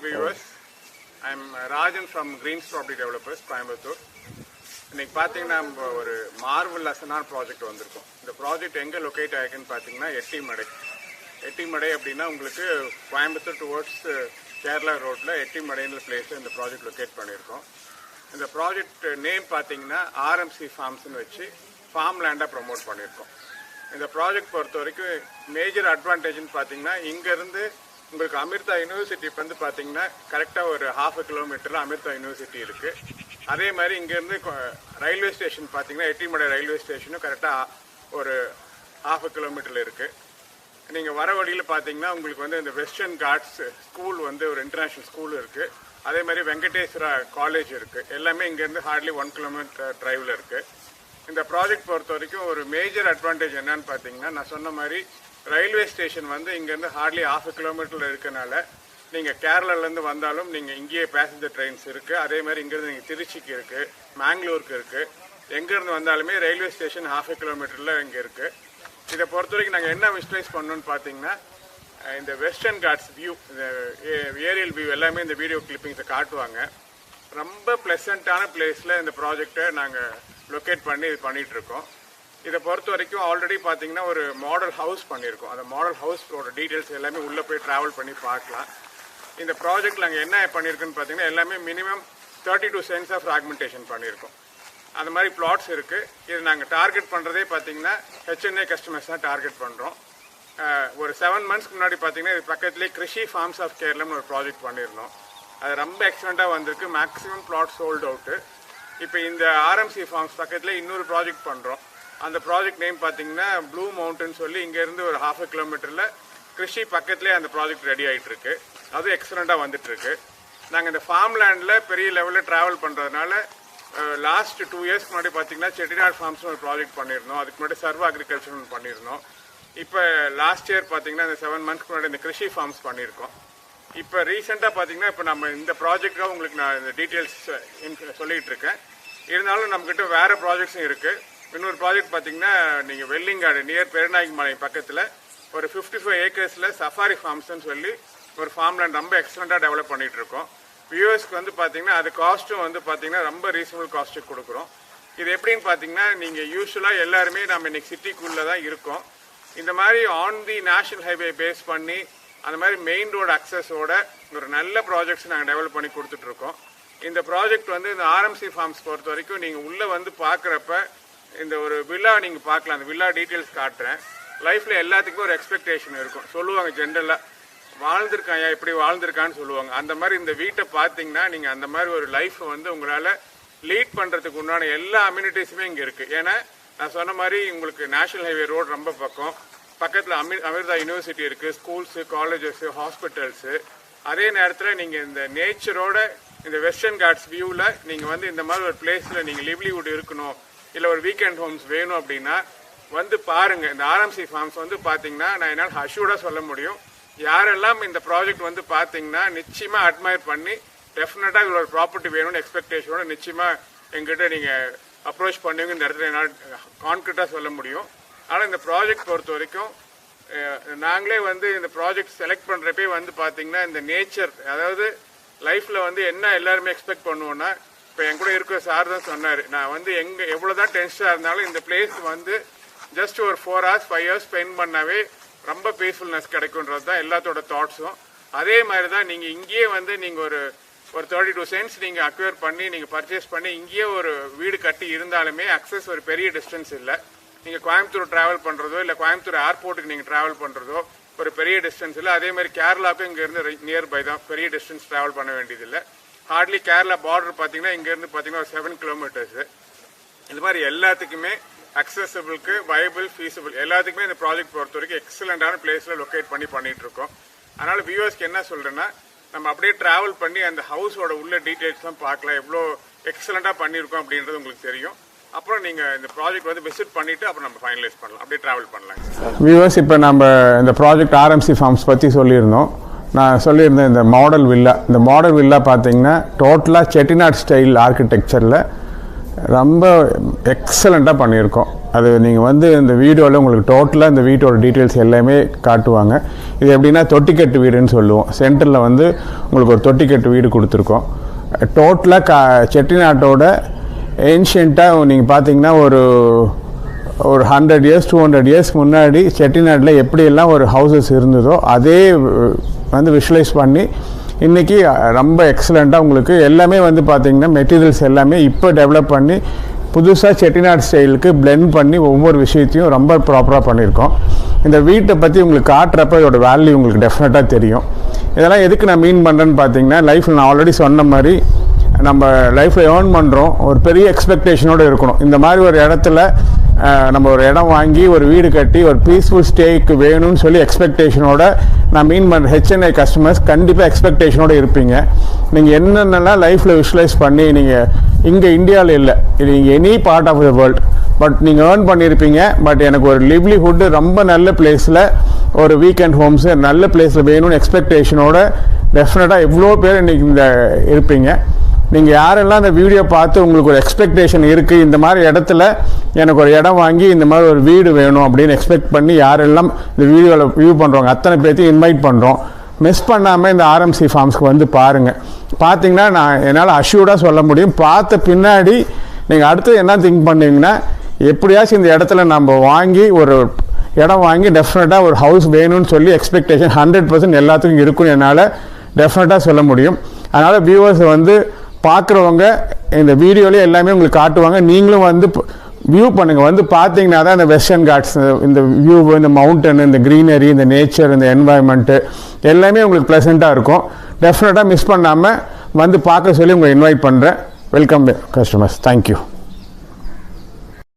viewers. I'm Rajan from Greens Property Developers, Coimbatore. இன்னைக்கு பார்த்தீங்கன்னா நம்ம ஒரு மார்வலஸான ப்ராஜெக்ட் வந்திருக்கோம். இந்த ப்ராஜெக்ட் எங்கே லொக்கேட் ஆகிருக்குன்னு பார்த்தீங்கன்னா எட்டிமடை அப்படின்னா உங்களுக்கு கோயம்புத்தூர் டுவர்ட்ஸ் கேரளா ரோட்டில் எட்டிமடைன்ற பிளேஸில் இந்த ப்ராஜெக்ட் லொக்கேட் பண்ணியிருக்கோம். இந்த ப்ராஜெக்ட் நேம் பார்த்தீங்கன்னா ஆர்எம்சி ஃபார்ம்ஸ்னு வச்சு ஃபார்ம் லேண்டாக ப்ரமோட் பண்ணியிருக்கோம். இந்த ப்ராஜெக்ட் பொறுத்த வரைக்கும் மேஜர் அட்வான்டேஜ்னு பார்த்தீங்கன்னா இங்கேருந்து உங்களுக்கு அமிர்தா யூனிவர்சிட்டி வந்து பார்த்தீங்கன்னா கரெக்டாக ஒரு 1/2 கிலோமீட்டரில் அமிர்தா யூனிவர்சிட்டி இருக்குது. அதே மாதிரி இங்கேருந்து ரயில்வே ஸ்டேஷன் பார்த்தீங்கன்னா எட்டிமடை ரயில்வே ஸ்டேஷனும் கரெக்டாக ஒரு 1/2 கிலோமீட்டரில் இருக்குது. நீங்கள் வர வழியில் பார்த்தீங்கன்னா உங்களுக்கு வந்து இந்த வெஸ்டர்ன் காட்ஸ் ஸ்கூல் வந்து ஒரு இன்டர்நேஷ்னல் ஸ்கூல் இருக்குது. அதே மாதிரி வெங்கடேஸ்வரா காலேஜ் இருக்குது. எல்லாமே இங்கேருந்து ஹார்ட்லி 1 கிலோமீட்டர் டிரைவில் இருக்குது. இந்த ப்ராஜெக்ட் பொறுத்த வரைக்கும் ஒரு மேஜர் அட்வான்டேஜ் என்னன்னு பார்த்தீங்கன்னா நான் சொன்ன மாதிரி ரயில்வே ஸ்டேஷன் வந்து இங்கேருந்து ஹார்ட்லி 1/2 கிலோமீட்டரில் இருக்கனால நீங்கள் கேரளாலேருந்து வந்தாலும் நீங்கள் இங்கேயே பேசஞ்சர் ட்ரெயின்ஸ் இருக்குது. அதே மாதிரி இங்கேருந்து நீங்கள் திருச்சிக்கு இருக்குது, மேங்களூருக்கு இருக்குது. எங்கேருந்து வந்தாலுமே ரயில்வே ஸ்டேஷன் 1/2 கிலோமீட்டரில் இங்கே இருக்குது. இதை பொறுத்த வரைக்கும் நாங்கள் என்ன விஸ்வலைஸ் பண்ணணும்னு பார்த்தீங்கன்னா இந்த வெஸ்டர்ன் காட்ஸ் வியூ, இந்த ஏரியல் வியூ எல்லாமே இந்த வீடியோ கிளிப்பிங்ஸை காட்டுவாங்க. ரொம்ப ப்ளசண்ட்டான பிளேஸில் இந்த ப்ராஜெக்டை நாங்கள் லொக்கேட் பண்ணி இது பண்ணிகிட்ருக்கோம். இதை பொறுத்த வரைக்கும் ஆல்ரெடி பார்த்தீங்கன்னா ஒரு மாடல் ஹவுஸ் பண்ணியிருக்கோம். அந்த மாடல் ஹவுஸோட டீட்டெயில்ஸ் எல்லாமே உள்ளே போய் ட்ராவல் பண்ணி பார்க்கலாம். இந்த ப்ராஜெக்ட் நாங்கள் என்ன பண்ணியிருக்கோன்னு பார்த்தீங்கன்னா எல்லாமே மினிமம் 32 சென்ட்ஸ் ஆஃப் ஃப்ராக்மெண்டேஷன் பண்ணியிருக்கோம். அந்த மாதிரி பிளாட்ஸ் இருக்குது. இது நாங்கள் டார்கெட் பண்ணுறதே பார்த்தீங்கன்னா HNA கஸ்டமர்ஸ் தான் டார்கெட் பண்ணுறோம். ஒரு 7 மந்த்ஸ்க்கு முன்னாடி பார்த்தீங்கன்னா இது பக்கத்துலேயே கிருஷி ஃபார்ம்ஸ் ஆஃப் கேரளான்னு ஒரு ப்ராஜெக்ட் பண்ணியிருந்தோம். அது ரொம்ப எக்ஸலண்ட்டாக வந்திருக்கு. Maximum flat sold out. இப்போ இந்த ஆர்எம்சி ஃபார்ம்ஸ் பக்கத்தில் இன்னொரு ப்ராஜெக்ட் பண்ணுறோம். அந்த ப்ராஜெக்ட் நேம் பார்த்தீங்கன்னா ப்ளூ மவுண்டன் சொல்லி இங்கேருந்து ஒரு 1/2 கிலோமீட்டரில் கிருஷி பக்கத்துலேயே அந்த ப்ராஜெக்ட் ரெடி ஆகிட்டு இருக்கு. அதுவும் எக்ஸலண்ட்டாக வந்துட்டுருக்கு. நாங்கள் இந்த ஃபார்ம் லேண்டில் பெரிய லெவலில் ட்ராவல் பண்ணுறதுனால லாஸ்ட் 2 இயர்ஸ்க்கு முன்னாடி பார்த்தீங்கன்னா செட்டிநாடு ஃபார்ம்ஸ்னு ஒரு ப்ராஜெக்ட் பண்ணியிருந்தோம். அதுக்கு முன்னாடி சர்வ அக்ரிகல்ச்சர்னு பண்ணியிருந்தோம். இப்போ லாஸ்ட் இயர் பார்த்தீங்கன்னா இந்த 7 மந்த்ஸ்க்கு முன்னாடி இந்த கிருஷி ஃபார்ம்ஸ் பண்ணியிருக்கோம். இப்போ ரீசெண்டாக பார்த்தீங்கன்னா இப்போ நம்ம இந்த ப்ராஜெக்டாக உங்களுக்கு நான் இந்த டீட்டெயில்ஸ் சொல்லிகிட்டு இருக்கேன். இருந்தாலும் நம்மக்கிட்ட வேறு ப்ராஜெக்ட்ஸும் இருக்குது. இன்னொரு ப்ராஜெக்ட் பார்த்தீங்கன்னா நீங்கள் வெள்ளிங்காடு நியர் பெருநாயகி மலை பக்கத்தில் ஒரு 55 ஏக்கர்ஸில் சஃபாரி ஃபார்ம்ஸ்ன்னு சொல்லி ஒரு ஃபார்ம் லேண்ட் ரொம்ப எக்ஸலண்ட்டாக டெவலப் பண்ணிகிட்டு இருக்கோம். வியூவர்ஸ்க்கு வந்து பார்த்தீங்கன்னா அது காஸ்ட்டும் வந்து பார்த்தீங்கன்னா ரொம்ப ரீசனபிள் காஸ்ட்டுக்கு கொடுக்குறோம். இது எப்படின்னு பார்த்தீங்கன்னா நீங்கள் யூஸ்வலாக எல்லாருமே நம்ம இன்றைக்கி சிட்டிக்குள்ளே தான் இருக்கோம். இந்த மாதிரி on the national highway base பண்ணி அந்த மாதிரி மெயின் ரோடு அக்சஸோட ஒரு நல்ல ப்ராஜெக்ட்ஸ் நாங்கள் டெவலப் பண்ணி கொடுத்துட்ருக்கோம். இந்த ப்ராஜெக்ட் வந்து இந்த ஆர்எம்சி ஃபார்ம்ஸ் பொறுத்த வரைக்கும் நீங்கள் உள்ளே வந்து பார்க்குறப்ப இந்த ஒரு வில்லா நீங்கள் பார்க்கலாம். அந்த வில்லா டீட்டெயில்ஸ் காட்டுறேன். லைஃப்பில் எல்லாத்துக்குமே ஒரு எக்ஸ்பெக்டேஷன் இருக்கும். சொல்லுவாங்க ஜென்ரலாக வாழ்ந்திருக்கான் இப்படி வாழ்ந்திருக்கான்னு சொல்லுவாங்க. அந்த மாதிரி இந்த வீட்டை பார்த்தீங்கன்னா நீங்கள் அந்த மாதிரி ஒரு லைஃப்பை வந்து உங்களால் லீட் பண்ணுறதுக்கு உண்டான எல்லா அம்யூனிட்டிஸுமே இங்கே இருக்குது. ஏன்னா நான் சொன்ன மாதிரி உங்களுக்கு நேஷனல் ஹைவே ரோடு ரொம்ப பக்கத்தில் அமிர்தா யூனிவர்சிட்டி இருக்குது, ஸ்கூல்ஸு, காலேஜஸ்ஸு, ஹாஸ்பிட்டல்ஸு. அதே நேரத்தில் நீங்கள் இந்த நேச்சரோட இந்த வெஸ்டர்ன் காட்ஸ் வியூவில் நீங்கள் வந்து இந்த மாதிரி ஒரு பிளேஸில் நீங்கள் லிவ்லிவுட் இருக்கணும், இல்லை ஒரு வீக்கெண்ட் ஹோம்ஸ் வேணும் அப்படின்னா வந்து பாருங்கள். இந்த ஆர்எம்சி ஃபார்ம்ஸ் வந்து பார்த்தீங்கன்னா நான் என்னால் அஷ்யூர்டாக சொல்ல முடியும், யாரெல்லாம் இந்த ப்ராஜெக்ட் வந்து பார்த்தீங்கன்னா நிச்சயமாக அட்மையர் பண்ணி டெஃபினட்டாக இதில் ஒரு ப்ராப்பர்ட்டி வேணும்னு எக்ஸ்பெக்டேஷனோட நிச்சயமாக எங்கிட்ட நீங்கள் அப்ரோச் பண்ணுவீங்க. இந்த இடத்துல என்னால் கான்க்ரீட்டாக சொல்ல முடியும். ஆனால் இந்த ப்ராஜெக்ட் பொறுத்த வரைக்கும் நாங்களே வந்து இந்த ப்ராஜெக்ட் செலக்ட் பண்ணுறப்பே வந்து பார்த்தீங்கன்னா இந்த நேச்சர், அதாவது லைஃப்பில் வந்து என்ன எல்லாருமே எக்ஸ்பெக்ட் பண்ணுவோன்னா, இப்போ என் கூட இருக்கிற சார் தான் சொன்னார், நான் வந்து எவ்வளோ தான் டென்ஷனாக இருந்தாலும் இந்த பிளேஸ் வந்து ஜஸ்ட் ஒரு 4 hours 5 hours ஸ்பெண்ட் பண்ணாவே ரொம்ப பீஸ்ஃபுல்னஸ் கிடைக்குன்றது தான் எல்லாத்தோட தாட்ஸும். அதே மாதிரி தான் நீங்கள் இங்கேயே வந்து நீங்கள் ஒரு 32 சென்ட்ஸ் நீங்கள் அக்வயர் பண்ணி நீங்கள் பர்ச்சேஸ் பண்ணி இங்கேயே ஒரு வீடு கட்டி இருந்தாலுமே அக்சஸ் ஒரு பெரிய டிஸ்டன்ஸ் இல்லை. நீங்கள் கோயம்புத்தூர் ட்ராவல் பண்ணுறதோ இல்லை கோயம்புத்தூர் ஏர்போர்ட்டுக்கு நீங்கள் ட்ராவல் பண்ணுறதோ ஒரு பெரிய டிஸ்டன்ஸ் இல்லை. அதே மாதிரி கேரளாவுக்கும் இங்கேருந்து நியர்பை தான், பெரிய டிஸ்டன்ஸ் ட்ராவல் பண்ண வேண்டியதில்லை. ஹார்ட்லி கேரளா பார்டர் பார்த்தீங்கன்னா இங்கேருந்து பார்த்தீங்கன்னா ஒரு 7 கிலோமீட்டர்ஸு. இது மாதிரி எல்லாத்துக்குமே அக்சசபிளுக்கு வயபிள், ஃபீஸபிள் எல்லாத்துக்குமே இந்த ப்ராஜெக்ட் பொறுத்த வரைக்கும் எக்ஸலண்டான பிளேஸில் லொக்கேட் பண்ணிட்டு இருக்கோம். அதனால் வியூவர்ஸ்க்கு என்ன சொல்கிறேன்னா நம்ம அப்படியே ட்ராவல் பண்ணி அந்த ஹவுஸோட உள்ள டீட்டெயில்ஸ்லாம் பார்க்கலாம், எவ்வளோ எக்ஸலண்ட்டாக பண்ணியிருக்கோம் அப்படின்றது உங்களுக்கு தெரியும். அப்புறம் நீங்கள் இந்த ப்ராஜெக்ட் வந்து விசிட் பண்ணிவிட்டு அப்புறம் நம்ம ஃபைனலைஸ் பண்ணலாம், அப்படியே ட்ராவல் பண்ணலாம். வியூவர்ஸ், இப்போ நம்ம இந்த ப்ராஜெக்ட் ஆர்எம்சி ஃபார்ம்ஸ் பற்றி சொல்லியிருந்தோம். நான் சொல்லியிருந்தேன் இந்த மாடல் வில்லா பார்த்தீங்கன்னா டோட்டலாக செட்டிநாடு ஸ்டைல் ஆர்கிடெக்சரில் ரொம்ப எக்ஸலண்ட்டாக பண்ணியிருக்கோம். அது நீங்கள் வந்து இந்த வீடியோவில் உங்களுக்கு டோட்டலாக இந்த வீட்டோட டீட்டெயில்ஸ் எல்லாமே காட்டுவாங்க. இது எப்படின்னா தொட்டிக்கட்டு வீடுன்னு சொல்லுவோம். சென்டரில் வந்து உங்களுக்கு ஒரு தொட்டிக்கட்டு வீடு கொடுத்துருக்கோம். டோட்டலாக செட்டிநாட்டோட ஏன்ஷியண்ட்டாக நீங்கள் பார்த்தீங்கன்னா ஒரு 100 years 200 years முன்னாடி செட்டிநாட்டில் எப்படியெல்லாம் ஒரு ஹவுசஸ் இருந்ததோ அதே வந்து விஷுவலைஸ் பண்ணி இன்றைக்கி ரொம்ப எக்ஸலண்ட்டாக உங்களுக்கு எல்லாமே வந்து பார்த்திங்கன்னா மெட்டீரியல்ஸ் எல்லாமே இப்போ டெவலப் பண்ணி புதுசாக செட்டிநாடு ஸ்டைலுக்கு பிளெண்ட் பண்ணி ஒவ்வொரு விஷயத்தையும் ரொம்ப ப்ராப்பராக பண்ணியிருக்கோம். இந்த வீட்டை பற்றி உங்களுக்கு காட்டுறப்ப இதோட வேல்யூ உங்களுக்கு டெஃபினட்டாக தெரியும். இதெல்லாம் எதுக்கு நான் மீன் பண்ணுறேன்னு பார்த்தீங்கன்னா, லைஃப்பில் நான் ஆல்ரெடி சொன்ன மாதிரி நம்ம லைஃப்பில் ஏர்ன் பண்ணுறோம், ஒரு பெரிய எக்ஸ்பெக்டேஷனோடு இருக்கணும். இந்த மாதிரி ஒரு இடத்துல நம்ம ஒரு இடம் வாங்கி ஒரு வீடு கட்டி ஒரு பீஸ்ஃபுல் ஸ்டேக்கு வேணும்னு சொல்லி எக்ஸ்பெக்டேஷனோட நான் மீன் பண்ணுற ஹெச்என்ஐ கஸ்டமர்ஸ் கண்டிப்பாக எக்ஸ்பெக்டேஷனோடு இருப்பீங்க. நீங்கள் என்னென்னலாம் லைஃப்பில் விஷுவலைஸ் பண்ணி நீங்கள் இங்கே இந்தியாவில் இல்லை, இது நீங்கள் any part of the world, but நீங்கள் ஏர்ன் பண்ணியிருப்பீங்க. பட் எனக்கு ஒரு லிவ்லிஹுட்டு ரொம்ப நல்ல பிளேஸில் ஒரு வீக்கெண்ட் ஹோம்ஸு நல்ல பிளேஸில் வேணும்னு எக்ஸ்பெக்டேஷனோட டெஃபினட்டாக எவ்வளோ பேர் இன்றைக்கி இந்த இருப்பீங்க. நீங்கள் யாரெல்லாம் இந்த வீடியோ பார்த்து உங்களுக்கு ஒரு எக்ஸ்பெக்டேஷன் இருக்குது, இந்த மாதிரி இடத்துல எனக்கு ஒரு இடம் வாங்கி இந்த மாதிரி ஒரு வீடு வேணும் அப்படின்னு எக்ஸ்பெக்ட் பண்ணி யாரெல்லாம் இந்த வீடியோவில் வியூ பண்ணுறவங்க அத்தனை பேர்த்தையும் இன்வைட் பண்ணுறோம். மிஸ் பண்ணாமல் இந்த ஆர்எம்சி ஃபார்ம்ஸ்க்கு வந்து பாருங்கள். பார்த்தீங்கன்னா நான் என்னால் அஷ்யூர்டாக சொல்ல முடியும், பார்த்த பின்னாடி நீங்கள் அடுத்து என்ன திங்க் பண்ணுவீங்கன்னா, எப்படியாச்சும் இந்த இடத்துல நம்ம வாங்கி ஒரு இடம் வாங்கி டெஃபினட்டாக ஒரு ஹவுஸ் வேணும்னு சொல்லி எக்ஸ்பெக்டேஷன் 100% எல்லாத்துக்கும் இருக்குன்னு என்னால் டெஃபினட்டாக சொல்ல முடியும். அதனால் வியூவர்ஸை வந்து பார்க்குறவங்க இந்த வீடியோலேயே எல்லாமே உங்களுக்கு காட்டுவாங்க. நீங்களும் வந்து வியூ பண்ணுங்கள். வந்து பார்த்தீங்கன்னா தான் இந்த வெஸ்டர்ன் காட்ஸ், இந்த வியூ, இந்த மவுண்டன், இந்த க்ரீனரி, இந்த நேச்சர், இந்த என்வாயன்மெண்ட்டு எல்லாமே உங்களுக்கு ப்ளசண்ட்டாக இருக்கும். டெஃபினட்டாக மிஸ் பண்ணாமல் வந்து பார்க்க சொல்லி உங்களை இன்வைட் பண்ணுறேன். Welcome customers. தேங்க்யூ.